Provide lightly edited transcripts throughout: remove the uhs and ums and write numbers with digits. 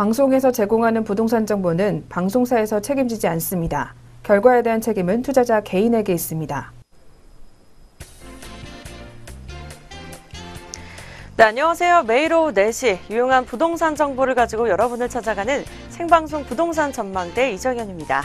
방송에서 제공하는 부동산 정보는 방송사에서 책임지지 않습니다. 결과에 대한 책임은 투자자 개인에게 있습니다. 네, 안녕하세요. 매일 오후 4시 유용한 부동산 정보를 가지고 여러분을 찾아가는 생방송 부동산 전망대 이정현입니다.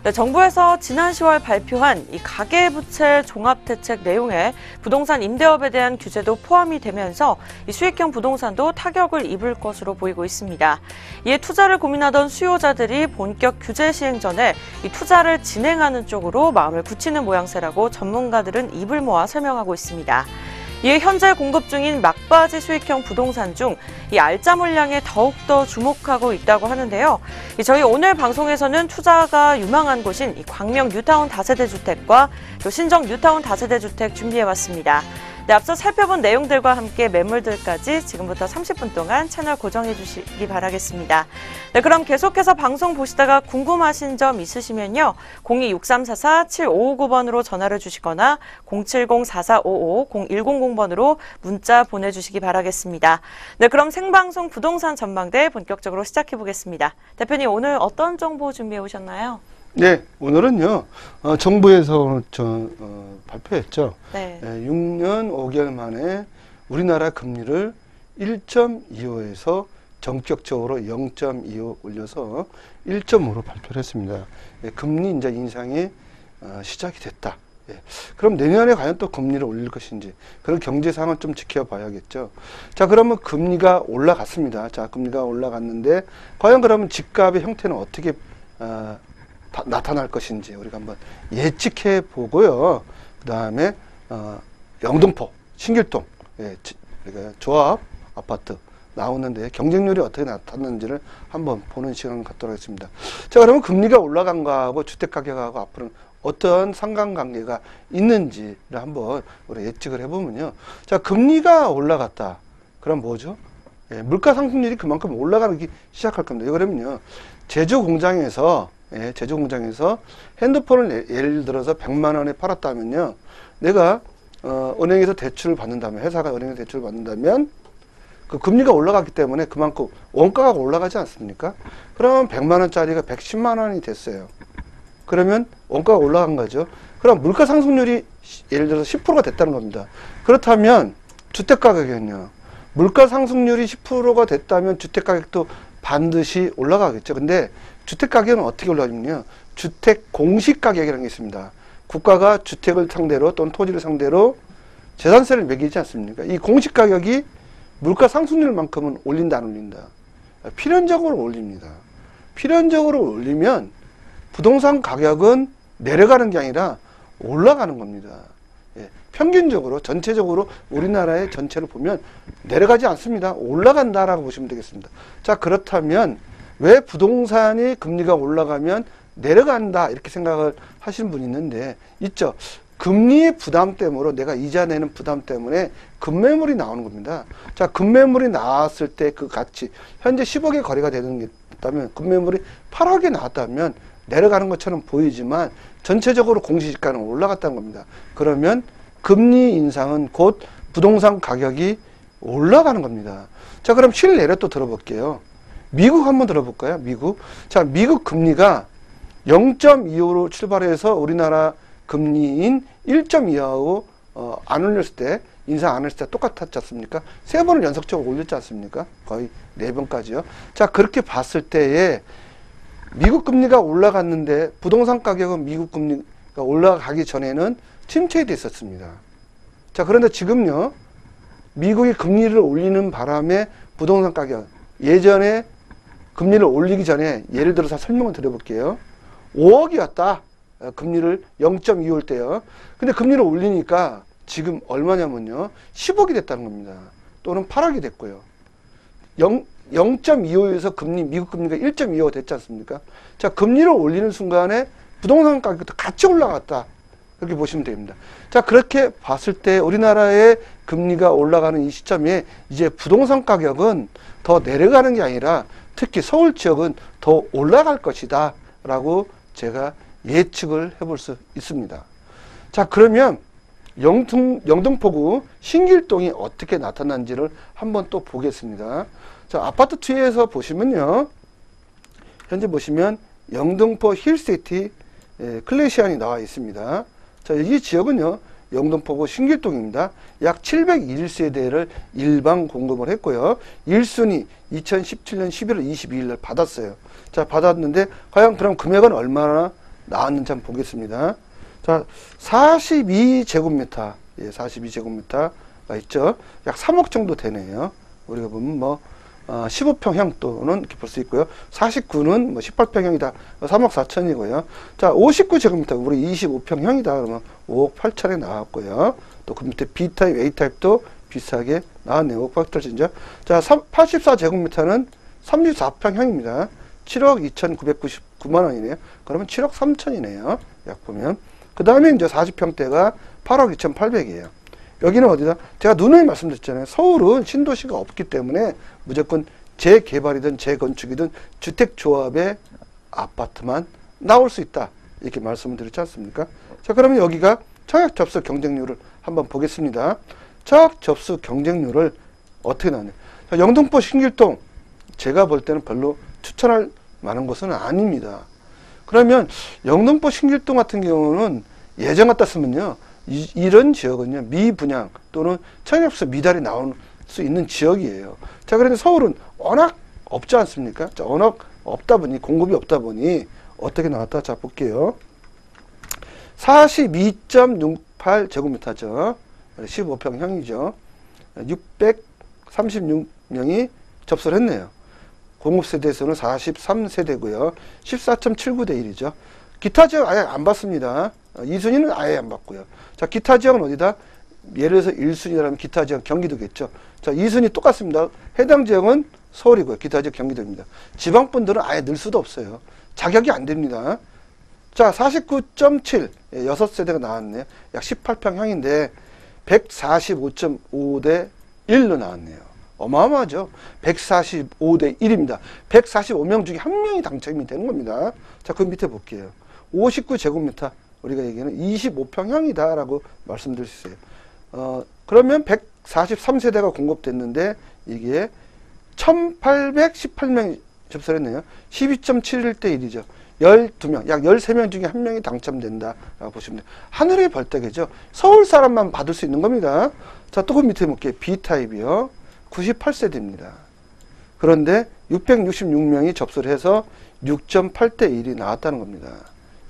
네, 정부에서 지난 10월 발표한 이 가계부채 종합대책 내용에 부동산 임대업에 대한 규제도 포함이 되면서 이 수익형 부동산도 타격을 입을 것으로 보이고 있습니다. 이에 투자를 고민하던 수요자들이 본격 규제 시행 전에 이 투자를 진행하는 쪽으로 마음을 굳히는 모양새라고 전문가들은 입을 모아 설명하고 있습니다. 이에 현재 공급 중인 막바지 수익형 부동산 중 이 알짜 물량에 더욱더 주목하고 있다고 하는데요. 저희 오늘 방송에서는 투자가 유망한 곳인 이 광명 뉴타운 다세대 주택과 또 신정 뉴타운 다세대 주택 준비해봤습니다. 네, 앞서 살펴본 내용들과 함께 매물들까지 지금부터 30분 동안 채널 고정해 주시기 바라겠습니다. 네, 그럼 계속해서 방송 보시다가 궁금하신 점 있으시면요. 02-6344-7559번으로 전화를 주시거나 070-4455-0100번으로 문자 보내주시기 바라겠습니다. 네, 그럼 생방송 부동산 전망대 본격적으로 시작해 보겠습니다. 대표님, 오늘 어떤 정보 준비해 오셨나요? 네, 오늘은요, 정부에서 발표했죠. 네. 6년 5개월 만에 우리나라 금리를 1.25에서 전격적으로 0.25 올려서 1.5로 발표를 했습니다. 금리 이제 인상이 시작이 됐다. 그럼 내년에 과연 또 금리를 올릴 것인지 그런 경제 상황을 좀 지켜봐야겠죠. 자, 그러면 금리가 올라갔습니다. 자, 금리가 올라갔는데 과연 그러면 집값의 형태는 어떻게 나타날 것인지 우리가 한번 예측해 보고요. 그 다음에 영등포, 신길동, 그러니까 조합 아파트 나오는데 경쟁률이 어떻게 나타났는지를 한번 보는 시간을 갖도록 하겠습니다. 자, 그러면 금리가 올라간 거하고 주택가격하고 앞으로는 어떤 상관관계가 있는지를 한번 우리 예측을 해보면요. 자, 금리가 올라갔다. 그럼 뭐죠? 물가 상승률이 그만큼 올라가기 시작할 겁니다. 그러면요, 제조공장에서 핸드폰을 예를 들어서 100만 원에 팔았다면요, 내가 은행에서 대출을 받는다면, 회사가 은행에서 대출을 받는다면 그 금리가 올라갔기 때문에 그만큼 원가가 올라가지 않습니까? 그러면 100만 원짜리가 110만 원이 됐어요. 그러면 원가가 올라간 거죠. 그럼 물가 상승률이 예를 들어서 10%가 됐다는 겁니다. 그렇다면 주택가격은요, 물가 상승률이 10%가 됐다면 주택가격도 반드시 올라가겠죠. 근데 주택가격은 어떻게 올라가냐면요, 주택 공시가격이라는 게 있습니다. 국가가 주택을 상대로 또는 토지를 상대로 재산세를 매기지 않습니까? 이 공시가격이 물가 상승률만큼은 올린다, 안 올린다? 필연적으로 올립니다. 필연적으로 올리면 부동산 가격은 내려가는 게 아니라 올라가는 겁니다. 평균적으로, 전체적으로 우리나라의 전체를 보면 내려가지 않습니다. 올라간다라고 보시면 되겠습니다. 자, 그렇다면 왜 부동산이 금리가 올라가면 내려간다 이렇게 생각을 하시는 분이 있는데, 있죠. 금리의 부담 때문에, 내가 이자 내는 부담 때문에 급매물이 나오는 겁니다. 자, 급매물이 나왔을 때 그 가치, 현재 10억의 거래가 되는 게 있다면, 급매물이 8억에 나왔다면 내려가는 것처럼 보이지만 전체적으로 공시지가는 올라갔다는 겁니다. 그러면 금리 인상은 곧 부동산 가격이 올라가는 겁니다. 자, 그럼 실내를 또 들어볼게요. 미국 한번 들어볼까요? 미국. 자, 미국 금리가 0.25로 출발해서 우리나라 금리인 1.25하고 안 올렸을 때, 인상 안 했을 때 똑같았지 않습니까? 3번을 연속적으로 올렸지 않습니까? 거의 4번까지요. 자, 그렇게 봤을 때에 미국 금리가 올라갔는데 부동산 가격은 미국 금리가 올라가기 전에는 침체돼 있었습니다. 자, 그런데 지금요, 미국이 금리를 올리는 바람에 부동산 가격, 예전에 금리를 올리기 전에 예를 들어서 설명을 드려볼게요. 5억이었다. 금리를 0.25일 때요. 근데 금리를 올리니까 지금 얼마냐면요, 10억이 됐다는 겁니다. 또는 8억이 됐고요. 0.25에서 미국 금리가 1.25가 됐지 않습니까? 자, 금리를 올리는 순간에 부동산 가격도 같이 올라갔다. 그렇게 보시면 됩니다. 자, 그렇게 봤을 때 우리나라의 금리가 올라가는 이 시점에 이제 부동산 가격은 더 내려가는 게 아니라 특히 서울 지역은 더 올라갈 것이다 라고 제가 예측을 해볼 수 있습니다. 자, 그러면 영등포구 신길동이 어떻게 나타난지를 한번 또 보겠습니다. 자, 아파트 투에서 보시면요. 현재 보시면 영등포 힐시티 클래시안이 나와 있습니다. 자, 이 지역은요. 영등포구 신길동입니다. 약 701세대를 일방 공급을 했고요. 1순위 2017년 11월 22일 날 받았어요. 자, 받았는데 과연 그럼 금액은 얼마나 나왔는지 한번 보겠습니다. 자, 42제곱미터, 42제곱미터가 있죠. 약 3억 정도 되네요. 우리가 보면 뭐 15평형 또는 이렇게 볼 수 있고요. 49는 뭐 18평형이다. 3억 4천이고요. 자, 59제곱미터 우리 25평형이다. 그러면 5억 8천에 나왔고요. 또 그 밑에 B타입, A타입도 비슷하게 나왔네요. 5억 8천이죠. 자, 84제곱미터는 34평형입니다. 7억 2,999만 원이네요. 그러면 7억 3천이네요. 약 보면. 그 다음에 이제 40평대가 8억 2,800이에요. 여기는 어디다? 제가 누누이 말씀드렸잖아요. 서울은 신도시가 없기 때문에 무조건 재개발이든 재건축이든 주택조합의 아파트만 나올 수 있다. 이렇게 말씀을 드렸지 않습니까? 자, 그러면 여기가 청약 접수 경쟁률을 한번 보겠습니다. 청약 접수 경쟁률을 어떻게 나오냐. 자, 영등포 신길동 제가 볼 때는 별로 추천할 만한 곳은 아닙니다. 그러면 영등포 신길동 같은 경우는 예전 같았으면요. 이런 지역은요, 미분양 또는 청약접수 미달이 나올 수 있는 지역이에요. 자, 그런데 서울은 워낙 없지 않습니까? 자, 워낙 없다 보니, 공급이 없다 보니, 어떻게 나왔다? 자, 볼게요. 42.68제곱미터죠. 15평형이죠. 636명이 접수를 했네요. 공급세대에서는 43세대고요. 14.79대 1이죠. 기타 지역 아예 안 받습니다. 2순위는 아예 안 받고요. 자, 기타 지역은 어디다? 예를 들어서 1순위라면 기타 지역 경기도겠죠. 자, 2순위 똑같습니다. 해당 지역은 서울이고요. 기타 지역 경기도입니다. 지방분들은 아예 넣을 수도 없어요. 자격이 안 됩니다. 자, 49.7, 6세대가 나왔네요. 약 18평형인데 145.5대 1로 나왔네요. 어마어마하죠. 145대 1입니다. 145명 중에 한 명이 당첨이 되는 겁니다. 자, 그 밑에 볼게요. 59제곱미터, 우리가 얘기하는 25평형이다 라고 말씀드릴 수 있어요. 그러면 143세대가 공급됐는데 이게 1818명이 접수를 했네요. 12.71대 1이죠. 12명, 약 13명 중에 한 명이 당첨된다 라고 보시면 돼요. 하늘의 벌떡이죠. 서울 사람만 받을 수 있는 겁니다. 자, 또 그 밑에 볼게요. B타입이요. 98세대입니다. 그런데 666명이 접수를 해서 6.8대 1이 나왔다는 겁니다.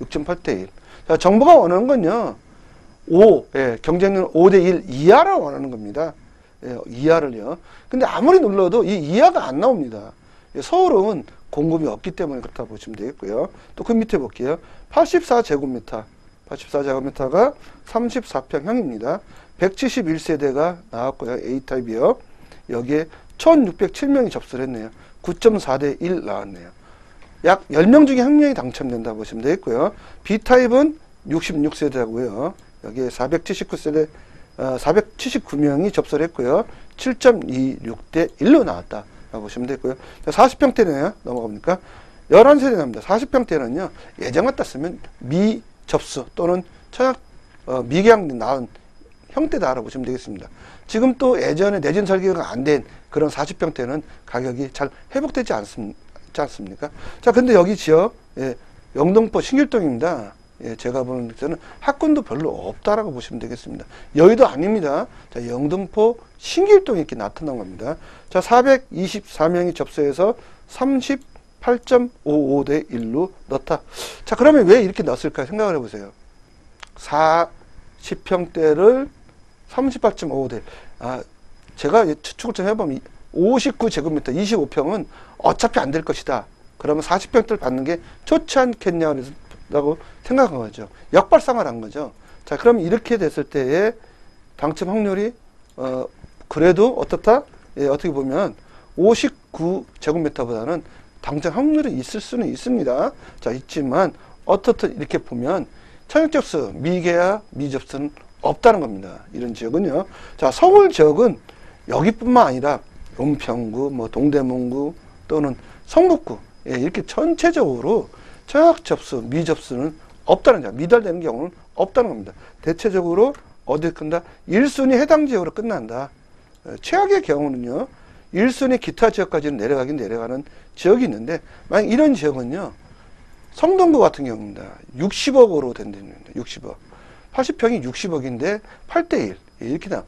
6.8대 1. 자, 정부가 원하는 건요. 5, 경쟁률 5대 1 이하를 원하는 겁니다. 이하를요. 근데 아무리 눌러도 이 이하가 안 나옵니다. 서울은 공급이 없기 때문에 그렇다 보시면 되겠고요. 또 그 밑에 볼게요. 84제곱미터. 84제곱미터가 34평형입니다. 171세대가 나왔고요. A타입이요. 여기에 1607명이 접수를 했네요. 9.4대 1 나왔네요. 약 10명 중에 한 명이 당첨된다 보시면 되겠고요. B타입은 66세대고요. 여기에 479세대, 479명이 접수를 했고요. 7.26대 1로 나왔다. 라고 보시면 되고요. 40평대네요. 넘어갑니까? 11세대 납니다. 40평대는요, 예전 같았으면 미접수 또는 청약, 미계약 나온 형태다라고 보시면 되겠습니다. 지금 또 예전에 내진 설계가 안 된 그런 40평대는 가격이 잘 회복되지 않습니까? 자, 근데 여기 지역, 영등포 신길동입니다. 제가 보는 데서는 학군도 별로 없다라고 보시면 되겠습니다. 여의도 아닙니다. 자, 영등포 신길동이 이렇게 나타난 겁니다. 자, 424명이 접수해서 38.55대 1로 넣었다. 자, 그러면 왜 이렇게 넣었을까 생각을 해보세요. 40평대를 38.55대 1. 제가 추측을 좀 해보면 59제곱미터 25평은 어차피 안 될 것이다. 그러면 40평대를 받는 게 좋지 않겠냐고 생각한 거죠. 역발상을 한 거죠. 자, 그러면 이렇게 됐을 때의 당첨 확률이 그래도 어떻다? 어떻게 보면 59제곱미터보다는 당첨 확률이 있을 수는 있습니다. 자, 있지만 어떻든 이렇게 보면 청약접수, 미계약, 미접수는 없다는 겁니다. 이런 지역은요. 자, 서울 지역은 여기뿐만 아니라 은평구, 뭐 동대문구 또는 성북구, 이렇게 전체적으로 청약 접수, 미접수는 없다는 점, 미달되는 경우는 없다는 겁니다. 대체적으로 어디 끝나? 1순위 해당 지역으로 끝난다. 최악의 경우는요, 일순위 기타 지역까지는 내려가긴 내려가는 지역이 있는데, 만약 이런 지역은요, 성동구 같은 경우입니다. 60억으로 된 데입니다. 60억. 80평이 60억인데 8대1. 이렇게 나.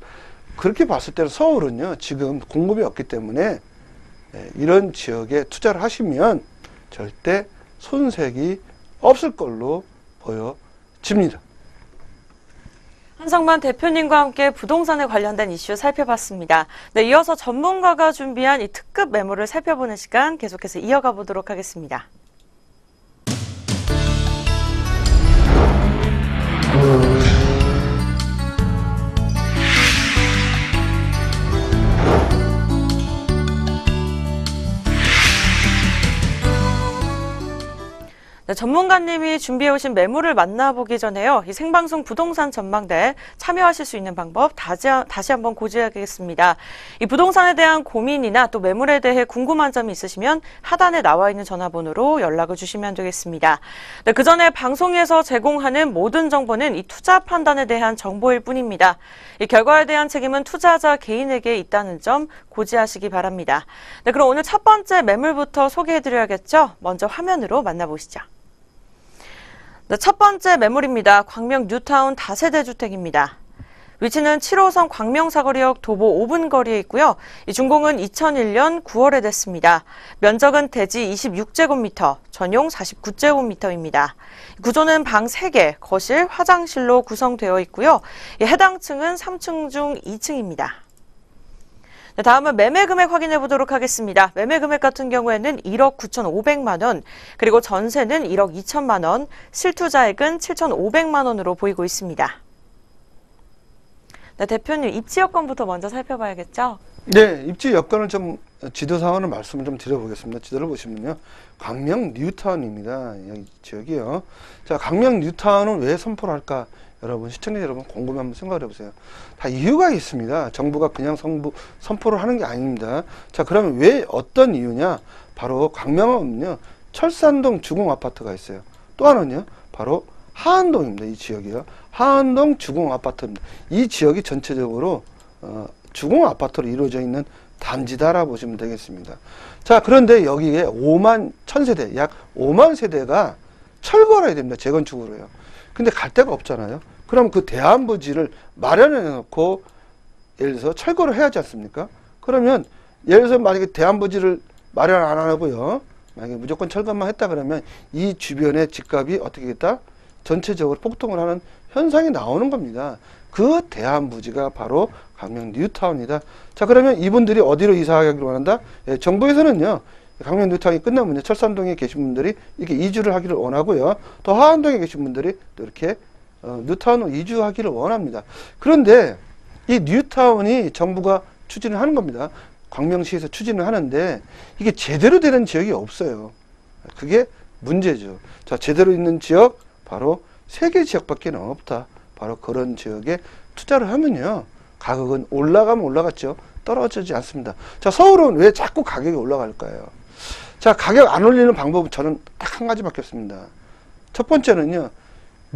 그렇게 봤을 때는 서울은요, 지금 공급이 없기 때문에 이런 지역에 투자를 하시면 절대 손색이 없을 걸로 보여집니다. 한성만 대표님과 함께 부동산에 관련된 이슈 살펴봤습니다. 네, 이어서 전문가가 준비한 이 특급 매물을 살펴보는 시간 계속해서 이어가 보도록 하겠습니다. 네, 전문가님이 준비해 오신 매물을 만나보기 전에요. 이 생방송 부동산 전망대 참여하실 수 있는 방법 다시 한번 고지하겠습니다. 이 부동산에 대한 고민이나 또 매물에 대해 궁금한 점이 있으시면 하단에 나와 있는 전화번호로 연락을 주시면 되겠습니다. 네, 그 전에 방송에서 제공하는 모든 정보는 이 투자 판단에 대한 정보일 뿐입니다. 이 결과에 대한 책임은 투자자 개인에게 있다는 점 고지하시기 바랍니다. 네, 그럼 오늘 첫 번째 매물부터 소개해드려야겠죠? 먼저 화면으로 만나보시죠. 네, 첫 번째 매물입니다. 광명 뉴타운 다세대 주택입니다. 위치는 7호선 광명사거리역 도보 5분 거리에 있고요. 이 준공은 2001년 9월에 됐습니다. 면적은 대지 26제곱미터, 전용 49제곱미터입니다. 구조는 방 3개, 거실, 화장실로 구성되어 있고요. 해당 층은 3층 중 2층입니다. 네, 다음은 매매 금액 확인해 보도록 하겠습니다. 매매 금액 같은 경우에는 1억 9,500만 원, 그리고 전세는 1억 2천만 원, 실투자액은 7,500만 원으로 보이고 있습니다. 네, 대표님, 입지 여건부터 먼저 살펴봐야겠죠? 네, 입지 여건을 좀 지도 상황을 말씀을 좀 드려보겠습니다. 지도를 보시면요, 광명 뉴타운입니다. 여기 지역이요. 자, 광명 뉴타운은 왜 선포를 할까? 여러분, 시청자 여러분 궁금해 한번 생각을 해보세요. 다 이유가 있습니다. 정부가 그냥 선포를 하는 게 아닙니다. 자, 그러면 왜 어떤 이유냐? 바로 광명은요, 철산동 주공 아파트가 있어요. 또 하나는요, 바로 하안동입니다. 이 지역이요. 하안동 주공 아파트입니다. 이 지역이 전체적으로 주공 아파트로 이루어져 있는 단지다라고 보시면 되겠습니다. 자, 그런데 여기에 5만 1000세대, 약 5만 세대가 철거를 해야 됩니다. 재건축으로요. 근데 갈 데가 없잖아요. 그럼 그 대안부지를 마련해 놓고 예를 들어서 철거를 해야 하지 않습니까? 그러면 예를 들어서 만약에 대안부지를 마련 안 하고요, 만약에 무조건 철거만 했다 그러면 이 주변의 집값이 어떻게 되겠다? 전체적으로 폭등을 하는 현상이 나오는 겁니다. 그 대안부지가 바로 광명 뉴타운이다. 자, 그러면 이분들이 어디로 이사하기로 원한다? 예, 정부에서는요, 광명 뉴타운이 끝나면요, 철산동에 계신 분들이 이렇게 이주를 하기를 원하고요, 또 하안동에 계신 분들이 또 이렇게 뉴타운으로 이주하기를 원합니다. 그런데 이 뉴타운이 정부가 추진을 하는 겁니다. 광명시에서 추진을 하는데 이게 제대로 되는 지역이 없어요. 그게 문제죠. 자, 제대로 있는 지역 바로 3개 지역밖에 없다. 바로 그런 지역에 투자를 하면요, 가격은 올라가면 올라갔죠. 떨어지지 않습니다. 자, 서울은 왜 자꾸 가격이 올라갈까요? 자, 가격 안 올리는 방법은 저는 딱 한 가지밖에 없습니다. 첫 번째는요,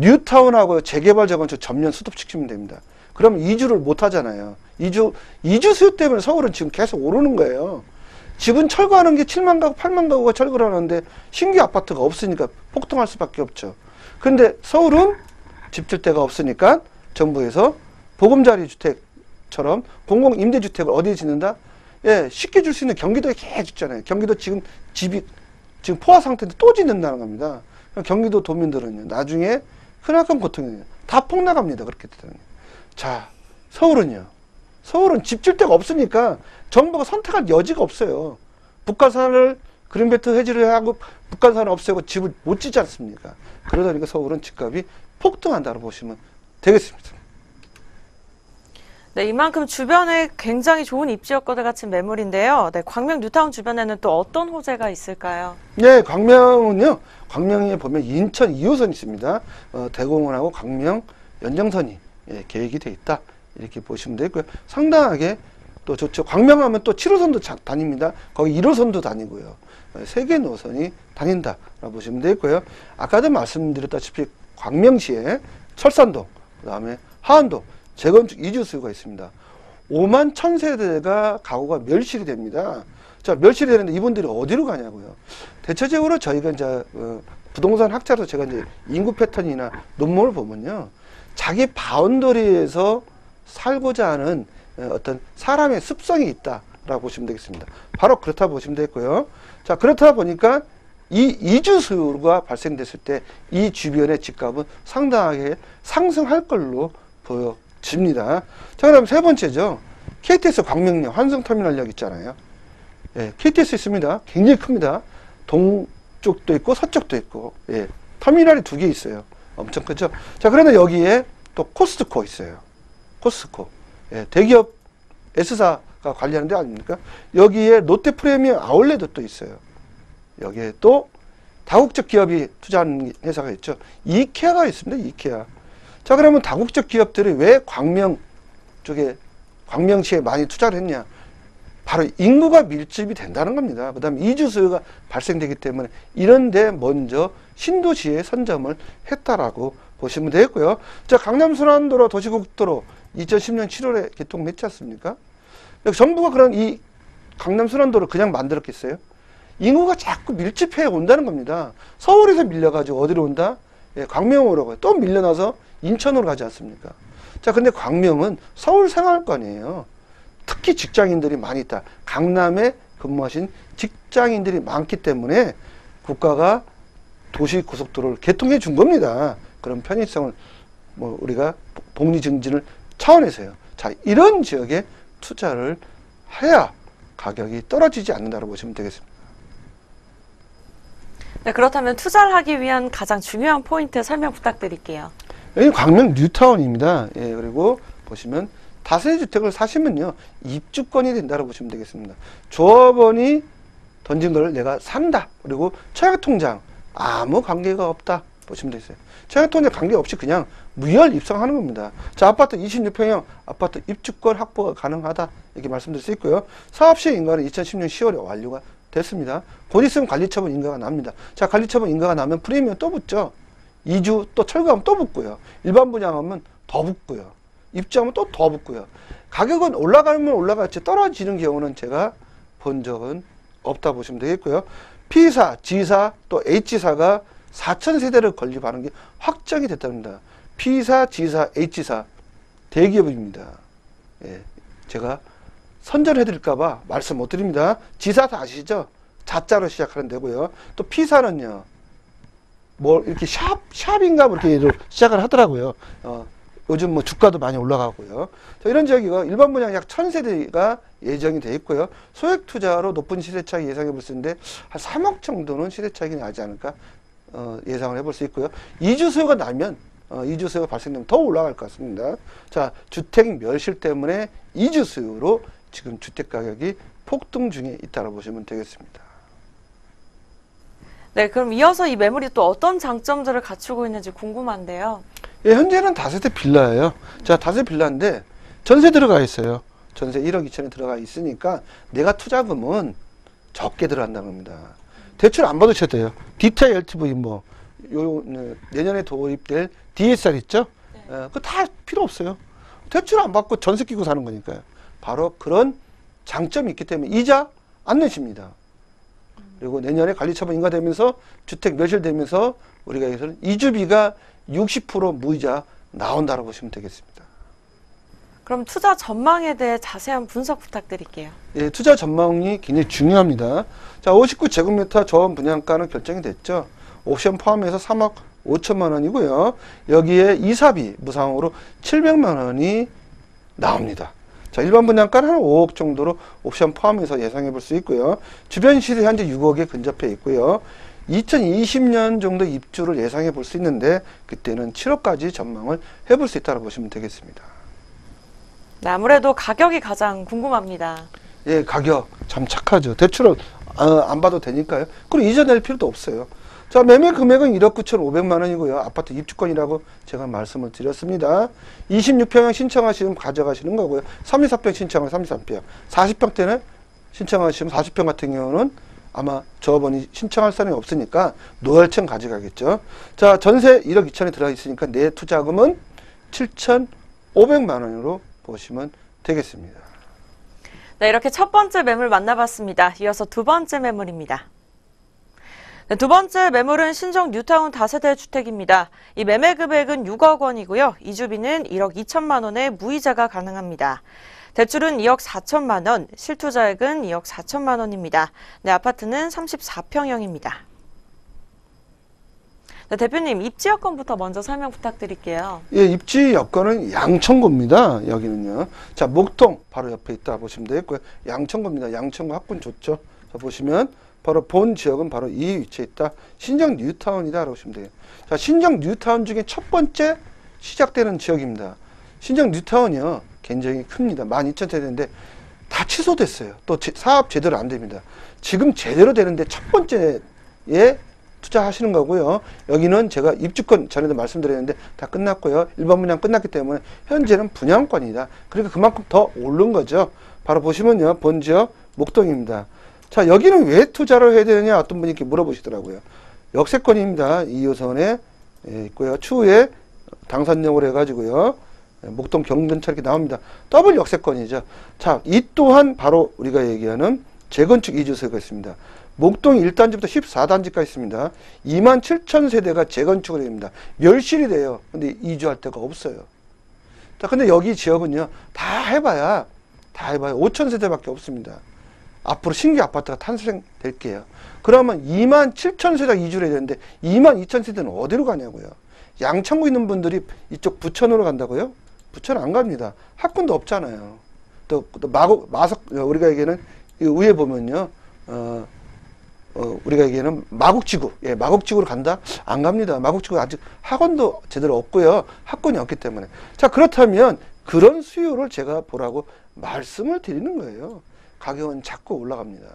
뉴타운하고 재개발 재건축 전면 스톱시키면 됩니다. 그럼 이주를 못 하잖아요. 이주 수요 때문에 서울은 지금 계속 오르는 거예요. 집은 철거하는 게 7만 가구, 8만 가구가 철거를 하는데 신규 아파트가 없으니까 폭등할 수밖에 없죠. 근데 서울은 집 줄 데가 없으니까 정부에서 보금자리 주택처럼 공공임대주택을 어디에 짓는다? 예, 쉽게 줄 수 있는 경기도에 계속 짓잖아요. 경기도 지금 집이 지금 포화 상태인데 또 짓는다는 겁니다. 경기도 도민들은요, 나중에 크나큰 고통이에요. 다 폭락합니다. 그렇게 되면. 자, 서울은요. 서울은 집 줄 데가 없으니까 정부가 선택할 여지가 없어요. 북한산을 그린벨트 해지를 하고 북한산을 없애고 집을 못 짓지 않습니까? 그러다 보니까 서울은 집값이 폭등한다고 보시면 되겠습니다. 네, 이만큼 주변에 굉장히 좋은 입지 여건을 갖춘 매물인데요. 네, 광명 뉴타운 주변에는 또 어떤 호재가 있을까요? 네, 광명은요, 광명에 보면 인천 2호선이 있습니다. 대공원하고 광명 연장선이 계획이 돼 있다. 이렇게 보시면 되고요. 상당하게 또 좋죠. 광명하면 또 7호선도 다닙니다. 거기 1호선도 다니고요. 3개 노선이 다닌다라고 보시면 되고요. 아까도 말씀드렸다시피 광명시에 철산동, 그 다음에 하안동, 재건축 이주 수요가 있습니다. 5만 1,000세대가 가구가 멸실이 됩니다. 자, 멸실이 되는데 이분들이 어디로 가냐고요. 대체적으로 저희가 이제 부동산 학자로 제가 이제 인구 패턴이나 논문을 보면요, 자기 바운더리에서 살고자 하는 어떤 사람의 습성이 있다라고 보시면 되겠습니다. 바로 그렇다 보시면 되겠고요. 자, 그렇다 보니까 이 이주 수요가 발생됐을 때 이 주변의 집값은 상당하게 상승할 걸로 보여집니다. 자, 그럼 세 번째죠. KTX 광명역 환승터미널역 있잖아요. 예, KTX 있습니다. 굉장히 큽니다. 동쪽도 있고 서쪽도 있고, 예, 터미널이 2개 있어요. 엄청 크죠. 자, 그런데 여기에 또 코스트코 있어요. 코스트코. 예, 대기업 S사가 관리하는 데 아닙니까? 여기에 롯데 프리미엄 아울렛도 또 있어요. 여기에 또 다국적 기업이 투자하는 회사가 있죠. 이케아가 있습니다. 이케아. 자, 그러면 다국적 기업들이 왜 광명 쪽에, 광명시에 많이 투자를 했냐? 바로 인구가 밀집이 된다는 겁니다. 그 다음에 이주 수요가 발생되기 때문에 이런데 먼저 신도시에 선점을 했다라고 보시면 되겠고요. 자, 강남순환도로 도시고속도로 2010년 7월에 개통했지 않습니까? 정부가 그런 이 강남순환도를 그냥 만들었겠어요? 인구가 자꾸 밀집해 온다는 겁니다. 서울에서 밀려가지고 어디로 온다? 예, 광명으로 가요. 또 밀려나서 인천으로 가지 않습니까? 자, 근데 광명은 서울 생활권이에요. 특히 직장인들이 많이 있다. 강남에 근무하신 직장인들이 많기 때문에 국가가 도시고속도로를 개통해 준 겁니다. 그런 편의성을 우리가 복리 증진을 차원에서요. 자, 이런 지역에 투자를 해야 가격이 떨어지지 않는다고 보시면 되겠습니다. 네, 그렇다면 투자를 하기 위한 가장 중요한 포인트 설명 부탁드릴게요. 여기 광명 뉴타운입니다. 예, 그리고 보시면 다세대 주택을 사시면요, 입주권이 된다고 보시면 되겠습니다. 조합원이 던진 걸 내가 산다. 그리고 청약통장 아무 관계가 없다 보시면 되겠어요. 청약통장 관계없이 그냥 무혈 입성하는 겁니다. 자, 아파트 26평형 아파트 입주권 확보가 가능하다 이렇게 말씀드릴 수 있고요. 사업시행 인가는 2010년 10월에 완료가 됐습니다. 곧 있으면 관리처분 인가가 납니다. 자, 관리처분 인가가 나면 프리미엄 또 붙죠. 이주 또 철거하면 또 붙고요. 일반 분양하면 더 붙고요. 입주하면 또 더 붙고요. 가격은 올라가면 올라갔지 떨어지는 경우는 제가 본 적은 없다 보시면 되겠고요. P사, G사, 또 H사가 4,000세대를 건립하는 게 확정이 됐답니다. P사, G사, H사 대기업입니다. 예, 제가 선전해드릴까봐 말씀 못 드립니다. G사 다 아시죠? 자자로 시작하는 데고요. 또 P사는요, 뭐 이렇게 샵인가 뭐 이렇게 시작을 하더라고요. 요즘 뭐 주가도 많이 올라가고요. 자, 이런 지역이가 일반 분양 약 1,000세대가 예정이 돼 있고요. 소액 투자로 높은 시세 차익 예상해 볼 수 있는데 한 3억 정도는 시세 차익이 나지 않을까 예상을 해볼 수 있고요. 이주 수요가 나면 이주 수요가 발생되면 더 올라갈 것 같습니다. 자, 주택 멸실 때문에 이주 수요로 지금 주택 가격이 폭등 중에 있다고 보시면 되겠습니다. 네, 그럼 이어서 이 매물이 또 어떤 장점들을 갖추고 있는지 궁금한데요. 예, 현재는 다세대 빌라예요. 자, 다세대 빌라인데 전세 들어가 있어요. 전세 1억 2천에 들어가 있으니까 내가 투자금은 적게 들어간다는 겁니다. 대출 안 받으셔도 돼요. 디타일 LTV 내년에 도입될 DSR 있죠? 네. 그거 다 필요 없어요. 대출 안 받고 전세 끼고 사는 거니까요. 바로 그런 장점이 있기 때문에 이자 안 내십니다. 그리고 내년에 관리처분 인가되면서 주택 멸실되면서 우리가 여기서는 이주비가 60% 무이자 나온다고 보시면 되겠습니다. 그럼 투자 전망에 대해 자세한 분석 부탁드릴게요. 예, 투자 전망이 굉장히 중요합니다. 자, 59제곱미터 저원 분양가는 결정이 됐죠. 옵션 포함해서 3억 5천만 원이고요. 여기에 이사비 무상으로 700만 원이 나옵니다. 자, 일반 분양가는 한 5억 정도로 옵션 포함해서 예상해 볼 수 있고요. 주변 시세 현재 6억에 근접해 있고요. 2020년 정도 입주를 예상해 볼 수 있는데 그때는 7억까지 전망을 해볼 수 있다고 보시면 되겠습니다. 네, 아무래도 가격이 가장 궁금합니다. 예, 가격 참 착하죠. 대출을 안 받아도 되니까요. 그리고 이자 낼 필요도 없어요. 자, 매매 금액은 1억 9,500만 원이고요. 아파트 입주권이라고 제가 말씀을 드렸습니다. 26평형 신청하시면 가져가시는 거고요. 34평 신청을 33평. 40평대는 신청하시면 40평 같은 경우는 아마 조합원이 신청할 사람이 없으니까 노혈층 가져가겠죠. 자, 전세 1억 2천에 들어가 있으니까 내 투자금은 7,500만 원으로 보시면 되겠습니다. 네, 이렇게 첫 번째 매물 만나봤습니다. 이어서 두 번째 매물입니다. 네, 두 번째 매물은 신정 뉴타운 다세대 주택입니다. 이 매매 금액은 6억 원이고요. 이주비는 1억 2천만 원의 무이자가 가능합니다. 대출은 2억 4천만 원, 실투자액은 2억 4천만 원입니다. 네, 아파트는 34평형입니다. 네, 대표님, 입지 여건부터 먼저 설명 부탁드릴게요. 예, 입지 여건은 양천구입니다. 여기는요. 자, 목동 바로 옆에 있다 보시면 되겠고요. 양천구입니다. 양천구 학군 좋죠. 자, 보시면 바로 본 지역은 바로 이 위치에 있다. 신정 뉴타운이다 라고 보시면 돼요. 자, 신정 뉴타운 중에 첫 번째 시작되는 지역입니다. 신정 뉴타운이요. 굉장히 큽니다. 12,000세대인데 다 취소됐어요. 또 사업 제대로 안 됩니다. 지금 제대로 되는데 첫 번째에 투자하시는 거고요. 여기는 제가 입주권 전에도 말씀드렸는데 다 끝났고요. 일반 분양 끝났기 때문에 현재는 분양권이다. 그러니까 그만큼 더 오른 거죠. 바로 보시면요. 본 지역 목동입니다. 자, 여기는 왜 투자를 해야 되느냐 어떤 분이 이렇게 물어보시더라고요. 역세권입니다. 2호선에 있고요. 추후에 당산역으로 해가지고요. 목동 경전철 이렇게 나옵니다. 더블 역세권이죠. 자, 이 또한 바로 우리가 얘기하는 재건축 이주소가 있습니다. 목동 1단지부터 14단지까지 있습니다. 27,000세대가 재건축을 됩니다. 멸실이 돼요. 근데 이주할 데가 없어요. 자, 근데 여기 지역은요, 다 해봐야 5,000세대밖에 없습니다. 앞으로 신규 아파트가 탄생될게요. 그러면 27,000세대가 이주를 해야 되는데 22,000세대는 어디로 가냐고요. 양천구 있는 분들이 이쪽 부천으로 간다고요? 부천 안 갑니다. 학군도 없잖아요. 또 마석 우리가 얘기하는 이 위에 보면요. 우리가 얘기하는 마곡지구, 예, 마곡지구로 간다? 안 갑니다. 마곡지구 아직 학원도 제대로 없고요. 학군이 없기 때문에. 자, 그렇다면 그런 수요를 제가 보라고 말씀을 드리는 거예요. 가격은 자꾸 올라갑니다.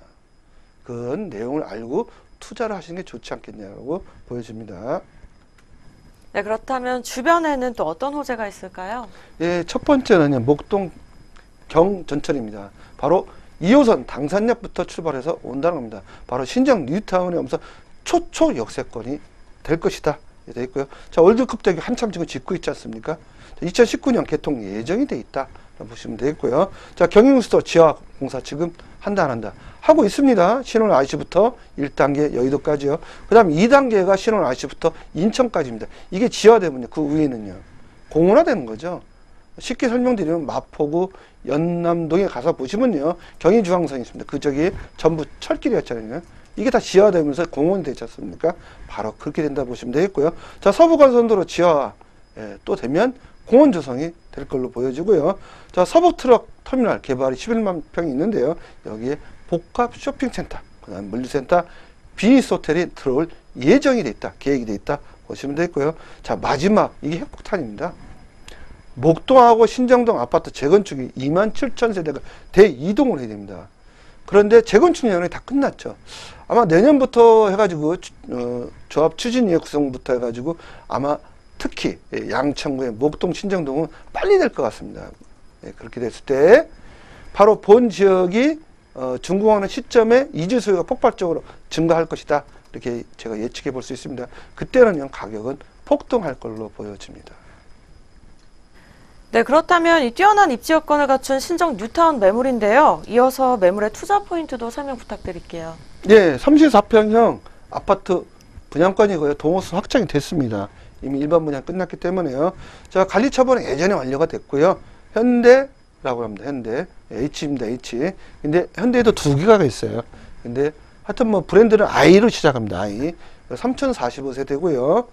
그런 내용을 알고 투자를 하시는 게 좋지 않겠냐고 보여집니다. 네, 그렇다면 주변에는 또 어떤 호재가 있을까요? 예, 첫 번째는요, 목동 경전철입니다. 바로 2호선 당산역부터 출발해서 온다는 겁니다. 바로 신정 뉴타운에 오면서 초초 역세권이 될 것이다. 되어 있고요. 자, 월드컵 대교 한참 지금 짓고 있지 않습니까? 2019년 개통 예정이 돼 있다. 보시면 되겠고요. 자, 경인수도 지하 공사 지금 한다 안 한다? 하고 있습니다. 신월 IC부터 1단계 여의도까지요. 그 다음 2단계가 신월 IC부터 인천까지입니다. 이게 지하되면요. 그 위에는요. 공원화되는 거죠. 쉽게 설명드리면 마포구 연남동에 가서 보시면요. 경의중앙선이 있습니다. 그쪽이 전부 철길이었잖아요. 이게 다 지하되면서 공원이 되지 않습니까? 바로 그렇게 된다 보시면 되겠고요. 자, 서부간선도로 지하 또 되면 공원 조성이 될 걸로 보여지고요. 자, 서부트럭 터미널 개발이 11만 평이 있는데요. 여기에 복합 쇼핑센터, 그다음 물류센터, 비즈니스 호텔이 들어올 예정이 돼 있다. 계획이 돼 있다. 보시면 되겠고요. 자, 마지막 이게 핵폭탄입니다. 목동하고 신정동 아파트 재건축이 27,000세대가 대이동을 해야 됩니다. 그런데 재건축 예정이 다 끝났죠. 아마 내년부터 해가지고 조합 추진위원 구성부터 해가지고 아마 특히 양천구의 목동 신정동은 빨리 될 것 같습니다. 그렇게 됐을 때 바로 본 지역이 준공하는 시점에 이주 수요가 폭발적으로 증가할 것이다. 이렇게 제가 예측해 볼 수 있습니다. 그때는 가격은 폭등할 걸로 보여집니다. 네, 그렇다면 이 뛰어난 입지 여건을 갖춘 신정 뉴타운 매물인데요. 이어서 매물의 투자 포인트도 설명 부탁드릴게요. 예, 34평형 아파트 분양권이고요. 동호수 확정이 됐습니다. 이미 일반 분양 끝났기 때문에요. 자, 관리 처분은 예전에 완료가 됐고요. 현대라고 합니다. 현대. H입니다. H. 근데 현대에도 두 개가 있어요. 근데 하여튼 뭐 브랜드는 I로 시작합니다. I. 3045세대고요.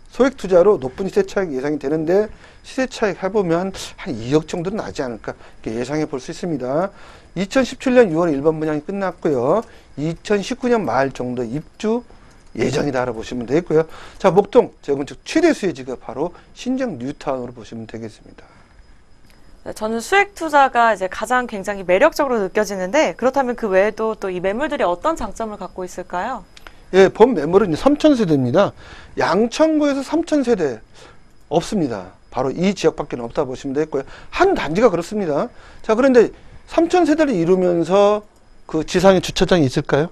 소액 투자로 높은 시세 차익 예상이 되는데 시세 차익 해보면 한 2억 정도는 나지 않을까 이렇게 예상해 볼 수 있습니다. 2017년 6월 일반 분양이 끝났고요. 2019년 말 정도 입주 예정이다 알아보시면 되겠고요. 자, 목동 재건축 최대 수혜지가 바로 신정 뉴타운으로 보시면 되겠습니다. 네, 저는 수액 투자가 이제 가장 굉장히 매력적으로 느껴지는데 그렇다면 그 외에도 또 이 매물들이 어떤 장점을 갖고 있을까요? 예, 본 매물은 3,000세대입니다. 양천구에서 3,000세대 없습니다. 바로 이 지역밖에 없다 보시면 되겠고요. 한 단지가 그렇습니다. 자, 그런데 3,000세대를 이루면서 그 지상에 주차장이 있을까요?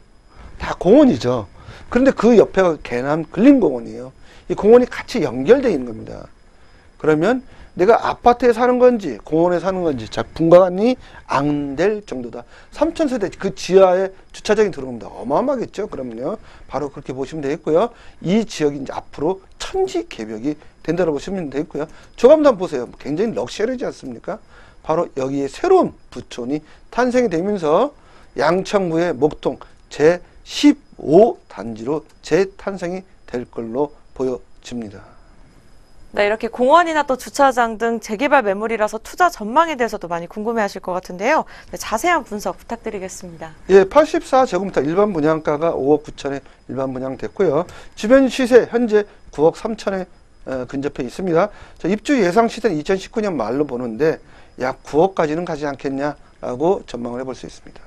다 공원이죠. 그런데 그 옆에가 개남 근린공원이에요. 이 공원이 같이 연결되어 있는 겁니다. 그러면 내가 아파트에 사는 건지 공원에 사는 건지 분간이 안 될 정도다. 3000세대 그 지하에 주차장이 들어옵니다. 어마어마하겠죠. 그러면요. 바로 그렇게 보시면 되겠고요. 이 지역이 이제 앞으로 천지개벽이 된다고 보시면 되겠고요. 조감도 한번 보세요. 굉장히 럭셔리하지 않습니까? 바로 여기에 새로운 부촌이 탄생이 되면서 양천구의 목동 제15단지로 재탄생이 될 걸로 보여집니다. 네, 이렇게 공원이나 또 주차장 등 재개발 매물이라서 투자 전망에 대해서도 많이 궁금해하실 것 같은데요. 네, 자세한 분석 부탁드리겠습니다. 예, 84제곱미터 일반 분양가가 5억 9천에 일반 분양됐고요. 주변 시세 현재 9억 3천에 근접해 있습니다. 자, 입주 예상 시세는 2019년 말로 보는데 약 9억까지는 가지 않겠냐라고 전망을 해볼 수 있습니다.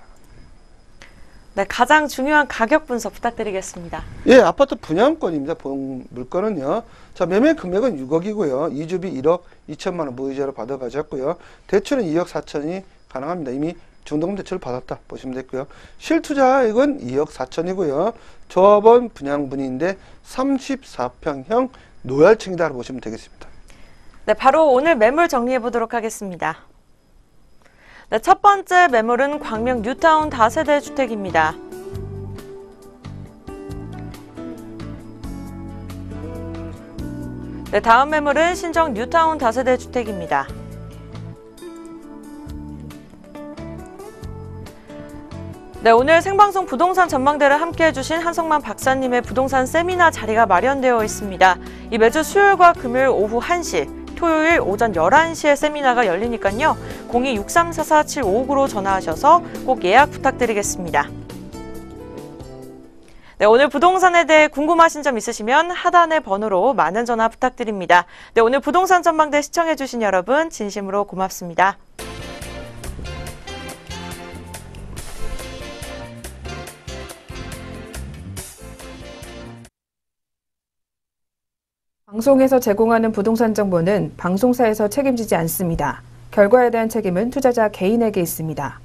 네, 가장 중요한 가격 분석 부탁드리겠습니다. 예, 아파트 분양권입니다. 물건은요. 자, 매매 금액은 6억이고요. 이주비 1억 2천만 원 무이자로 받아가졌고요. 대출은 2억 4천이 가능합니다. 이미 중도금 대출을 받았다 보시면 됐고요. 실투자액은 2억 4천이고요. 조합원 분양분인데 34평형 노열층이다 보시면 되겠습니다. 네, 바로 오늘 매물 정리해 보도록 하겠습니다. 네, 첫 번째 매물은 광명 뉴타운 다세대 주택입니다. 네, 다음 매물은 신정 뉴타운 다세대 주택입니다. 네, 오늘 생방송 부동산 전망대를 함께 해주신 한성만 박사님의 부동산 세미나 자리가 마련되어 있습니다. 이 매주 수요일과 금요일 오후 1시, 토요일 오전 11시에 세미나가 열리니까요. 02-6344-7559로 전화하셔서 꼭 예약 부탁드리겠습니다. 네, 오늘 부동산에 대해 궁금하신 점 있으시면 하단의 번호로 많은 전화 부탁드립니다. 네, 오늘 부동산 전망대 시청해주신 여러분 진심으로 고맙습니다. 방송에서 제공하는 부동산 정보는 방송사에서 책임지지 않습니다. 결과에 대한 책임은 투자자 개인에게 있습니다.